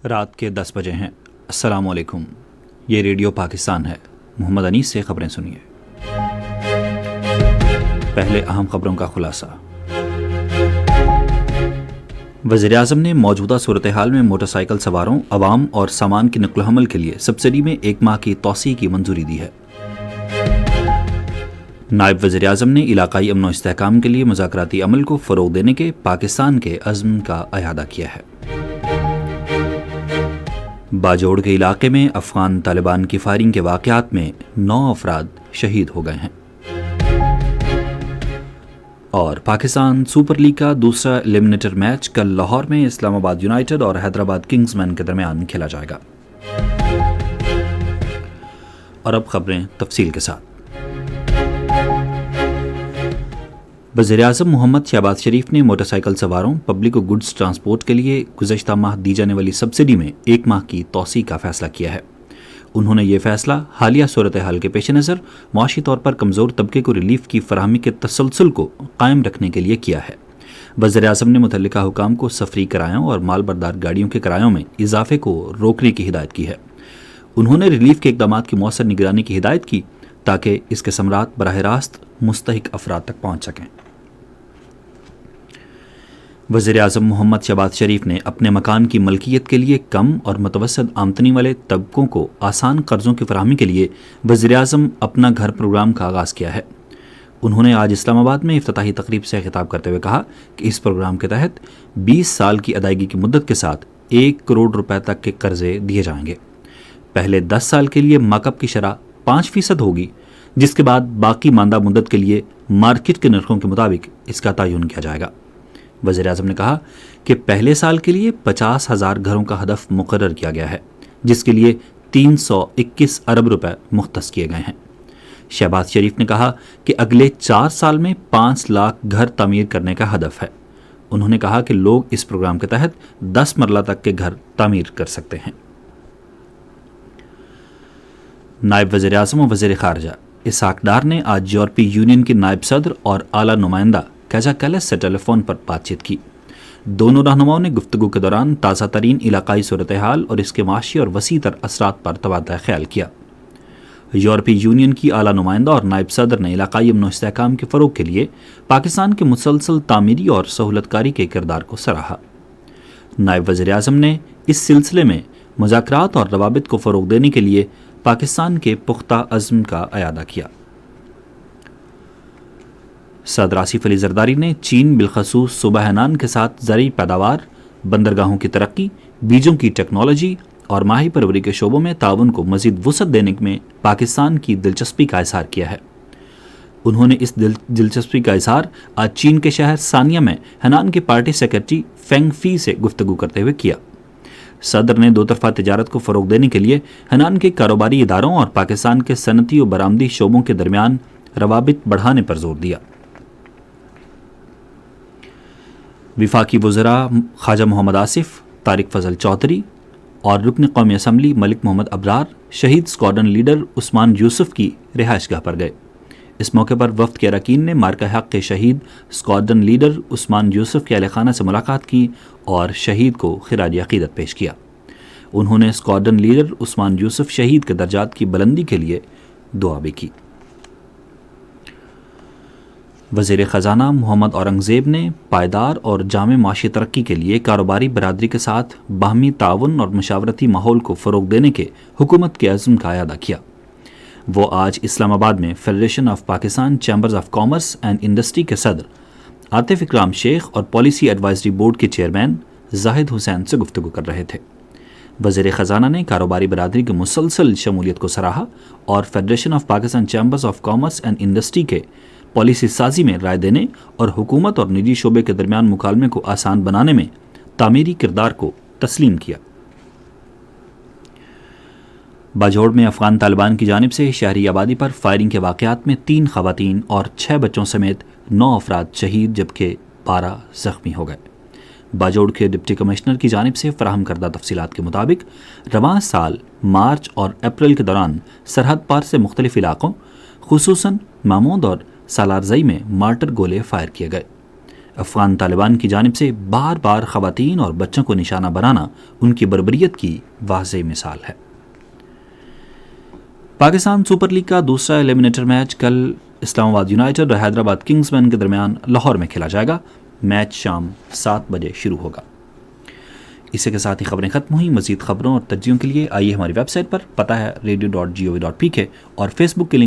رات کے 10 بجے ہیں۔ السلام علیکم، یہ ریڈیو پاکستان ہے۔ محمد انیس سے خبریں سنیے۔ پہلے اہم خبروں کا خلاصہ۔ وزیراعظم نے موجودہ صورتحال میں موٹر سائیکل سواروں، عوام اور سامان کی نقل و حمل کے لیے سبسڈی میں 1 ماہ کی توسیع کی منظوری دی ہے۔ نائب وزیراعظم نے علاقائی امن و استحکام کے لیے مذاکراتی عمل کو فروغ دینے کے پاکستان کے عزم کا اعادہ کیا ہے۔ باجوڑ کے علاقے میں افغان طالبان کی فائرنگ کے واقعات میں 9 افراد شہید ہو گئے ہیں۔ اور پاکستان سپر لیگ کا دوسرا ایلیمنیٹر میچ کل لاہور میں اسلام آباد یونائیٹڈ اور حیدرآباد کنگز مین کے درمیان کھیلا جائے گا۔ اور اب خبریں تفصیل کے ساتھ۔ وزیراعظم محمد شہباز شریف نے موٹر سائیکل سواروں، پبلک و گڈز ٹرانسپورٹ کے لیے گزشتہ ماہ دی جانے والی سبسڈی میں 1 ماہ کی توسیع کا فیصلہ کیا ہے۔ انہوں نے یہ فیصلہ حالیہ صورتحال کے پیش نظر معاشی طور پر کمزور طبقے کو ریلیف کی فراہمی کے تسلسل کو قائم رکھنے کے لیے کیا ہے۔ وزیراعظم نے متعلقہ حکام کو سفری کرایوں اور مال بردار گاڑیوں کے کرایوں میں اضافے کو روکنے کی ہدایت کی ہے۔ انہوں نے ریلیف کے اقدامات کی مؤثر نگرانی کی ہدایت کی تاکہ اس کے ثمرات براہ راست مستحق افراد تک پہنچ سکیں۔ وزیراعظم محمد شہباز شریف نے اپنے مکان کی ملکیت کے لیے کم اور متوسط آمدنی والے طبقوں کو آسان قرضوں کی فراہمی کے لیے وزیراعظم اپنا گھر پروگرام کا آغاز کیا ہے۔ انہوں نے آج اسلام آباد میں افتتاحی تقریب سے خطاب کرتے ہوئے کہا کہ اس پروگرام کے تحت 20 سال کی ادائیگی کی مدت کے ساتھ 1 کروڑ روپے تک کے قرضے دیے جائیں گے۔ پہلے 10 سال کے لیے مارک اپ کی شرح 5% ہوگی، جس کے بعد باقی ماندہ مدت کے لیے مارکیٹ کے نرخوں کے مطابق اس کا تعین کیا جائے گا۔ وزیراعظم نے کہا کہ پہلے سال کے لیے 50,000 گھروں کا ہدف مقرر کیا گیا ہے، جس کے لیے 321 ارب روپے مختص کیے گئے ہیں۔ شہباز شریف نے کہا کہ اگلے 4 سال میں 5 لاکھ گھر تعمیر کرنے کا ہدف ہے۔ انہوں نے کہا کہ لوگ اس پروگرام کے تحت 10 مرلہ تک کے گھر تعمیر کر سکتے ہیں۔ نائب وزیراعظم و وزیر خارجہ اسحاق ڈار نے آج یورپی یونین کے نائب صدر اور اعلیٰ نمائندہ کیزا کیلس سے ٹیلی فون پر بات چیت کی۔ دونوں رہنماؤں نے گفتگو کے دوران تازہ ترین علاقائی صورتحال اور اس کے معاشی اور وسیع تر اثرات پر تبادلہ خیال کیا۔ یورپی یونین کی اعلیٰ نمائندہ اور نائب صدر نے علاقائی امن و استحکام کے فروغ کے لیے پاکستان کے مسلسل تعمیری اور سہولت کاری کے کردار کو سراہا۔ نائب وزیر اعظم نے اس سلسلے میں مذاکرات اور روابط کو فروغ دینے کے لیے پاکستان کے پختہ عزم کا اعادہ کیا۔ صدر آصف علی زرداری نے چین بالخصوص صوبہ ہینان کے ساتھ زرعی پیداوار، بندرگاہوں کی ترقی، بیجوں کی ٹیکنالوجی اور ماہی پروری کے شعبوں میں تعاون کو مزید وسعت دینے میں پاکستان کی دلچسپی کا اظہار کیا ہے۔ انہوں نے اس دلچسپی کا اظہار آج چین کے شہر سانیہ میں ہینان کے پارٹی سیکرٹری فینگ فی سے گفتگو کرتے ہوئے کیا۔ صدر نے 2 طرفہ تجارت کو فروغ دینے کے لیے ہینان کے کاروباری اداروں اور پاکستان کے صنعتی و برآمدی شعبوں کے درمیان روابط بڑھانے پر زور دیا۔ وفاقی وزراء خواجہ محمد آصف، طارق فضل چودھری اور رکن قومی اسمبلی ملک محمد ابرار شہید اسکواڈرن لیڈر عثمان یوسف کی رہائش گاہ پر گئے۔ اس موقع پر وفد کے اراکین نے مارکہ حق کے شہید اسکواڈرن لیڈر عثمان یوسف کے اہل خانہ سے ملاقات کی اور شہید کو خراج عقیدت پیش کیا۔ انہوں نے اسکواڈرن لیڈر عثمان یوسف شہید کے درجات کی بلندی کے لیے دعا بھی کی۔ وزیر خزانہ محمد اورنگزیب نے پائیدار اور جامع معاشی ترقی کے لیے کاروباری برادری کے ساتھ باہمی تعاون اور مشاورتی ماحول کو فروغ دینے کے حکومت کے عزم کا اعادہ کیا۔ وہ آج اسلام آباد میں federation of Pakistan chambers of commerce and industry کے صدر عاطف اکرام شیخ اور پالیسی ایڈوائزری بورڈ کے چیئرمین زاہد حسین سے گفتگو کر رہے تھے۔ وزیر خزانہ نے کاروباری برادری کی مسلسل شمولیت کو سراہا اور federation of Pakistan chambers of commerce and industry کے پالیسی سازی میں رائے دینے اور حکومت اور نجی شعبے کے درمیان مکالمے کو آسان بنانے میں تعمیری کردار کو تسلیم کیا۔ باجوڑ میں افغان طالبان کی جانب سے شہری آبادی پر فائرنگ کے واقعات میں 3 خواتین اور 6 بچوں سمیت 9 افراد شہید جبکہ 12 زخمی ہو گئے۔ باجوڑ کے ڈپٹی کمشنر کی جانب سے فراہم کردہ تفصیلات کے مطابق رواں سال مارچ اور اپریل کے دوران سرحد پار سے مختلف علاقوں خصوصاً مامود اور سالارزئی میں مارٹر گولے فائر کیے گئے۔ افغان طالبان کی جانب سے بار بار خواتین اور بچوں کو نشانہ بنانا ان کی بربریت کی واضح مثال ہے۔ پاکستان سپر لیگ کا دوسرا ایلیمنیٹر میچ کل اسلام آباد یونائٹڈ اور حیدرآباد کنگز مین کے درمیان لاہور میں کھیلا جائے گا۔ میچ شام 7 بجے شروع ہوگا۔ اسی کے ساتھ ہی خبریں ختم ہوئیں۔ مزید خبروں اور تجزیوں کے لیے آئیے ہماری ویب سائٹ پر، پتہ ہے radio.gov.pk، اور فیس بک کے لنک